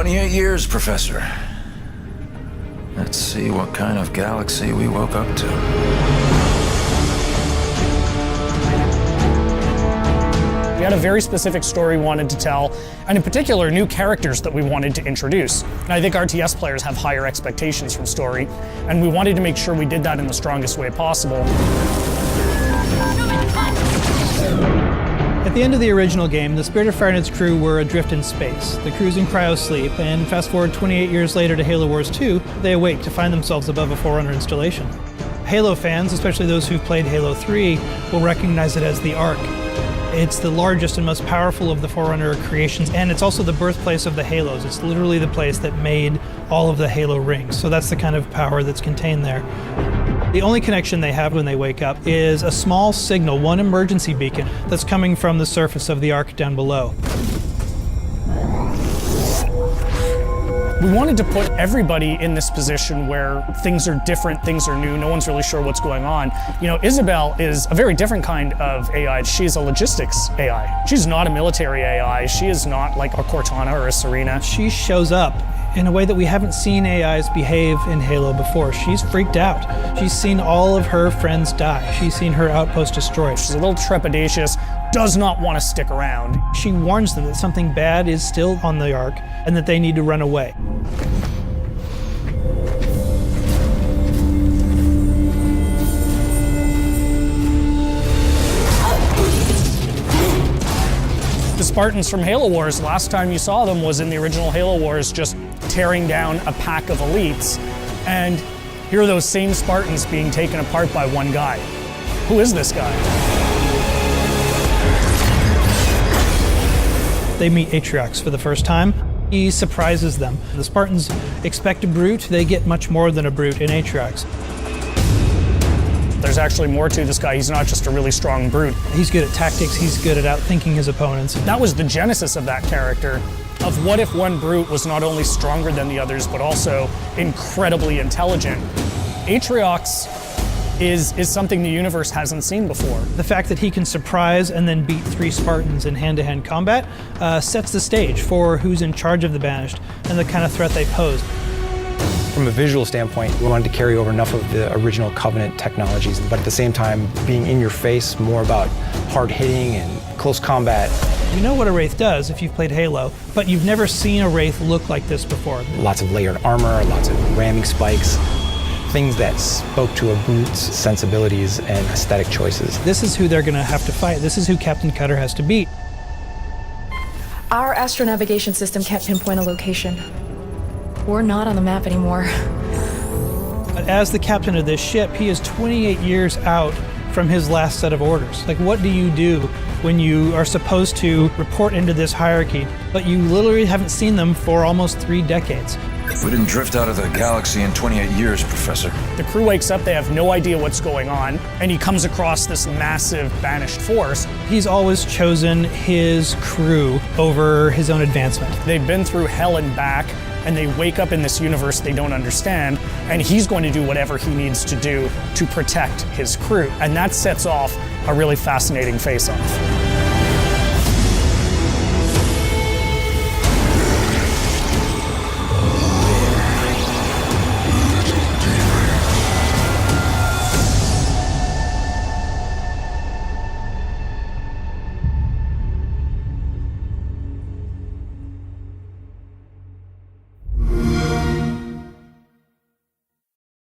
28 years, Professor. Let's see what kind of galaxy we woke up to. We had a very specific story we wanted to tell, and in particular, new characters that we wanted to introduce. And I think RTS players have higher expectations from story, and we wanted to make sure we did that in the strongest way possible. At the end of the original game, the Spirit of Fire and its crew were adrift in space. The crew's in cryosleep, and fast forward 28 years later to Halo Wars 2, they awake to find themselves above a Forerunner installation. Halo fans, especially those who've played Halo 3, will recognize it as the Ark. It's the largest and most powerful of the Forerunner creations, and it's also the birthplace of the Halos. It's literally the place that made all of the Halo rings, so that's the kind of power that's contained there. The only connection they have when they wake up is a small signal, one emergency beacon, that's coming from the surface of the Ark down below. We wanted to put everybody in this position where things are different, things are new, no one's really sure what's going on. You know, Isabel is a very different kind of AI. She's a logistics AI. She's not a military AI. She is not like a Cortana or a Serena. She shows up in a way that we haven't seen AIs behave in Halo before. She's freaked out. She's seen all of her friends die. She's seen her outpost destroyed. She's a little trepidatious, does not want to stick around. She warns them that something bad is still on the Ark and that they need to run away. The Spartans from Halo Wars, last time you saw them was in the original Halo Wars, just tearing down a pack of elites. And here are those same Spartans being taken apart by one guy. Who is this guy? They meet Atriox for the first time. He surprises them. The Spartans expect a brute, they get much more than a brute in Atriox. There's actually more to this guy. He's not just a really strong brute. He's good at tactics, he's good at outthinking his opponents. That was the genesis of that character, of what if one brute was not only stronger than the others, but also incredibly intelligent. Atriox is something the universe hasn't seen before. The fact that he can surprise and then beat 3 Spartans in hand-to-hand combat sets the stage for who's in charge of the Banished and the kind of threat they pose. From a visual standpoint, we wanted to carry over enough of the original Covenant technologies, but at the same time being in your face, more about hard hitting and close combat. You know what a Wraith does if you've played Halo, but you've never seen a Wraith look like this before. Lots of layered armor, lots of ramming spikes, things that spoke to a brute's sensibilities and aesthetic choices. This is who they're going to have to fight. This is who Captain Cutter has to beat. Our astronavigation system can't pinpoint a location. We're not on the map anymore. But as the captain of this ship, he is 28 years out from his last set of orders. Like, what do you do when you are supposed to report into this hierarchy, but you literally haven't seen them for almost 3 decades? We didn't drift out of the galaxy in 28 years, Professor. The crew wakes up, they have no idea what's going on, and he comes across this massive banished force. He's always chosen his crew over his own advancement. They've been through hell and back, and they wake up in this universe they don't understand, and he's going to do whatever he needs to do to protect his crew. And that sets off a really fascinating face-off.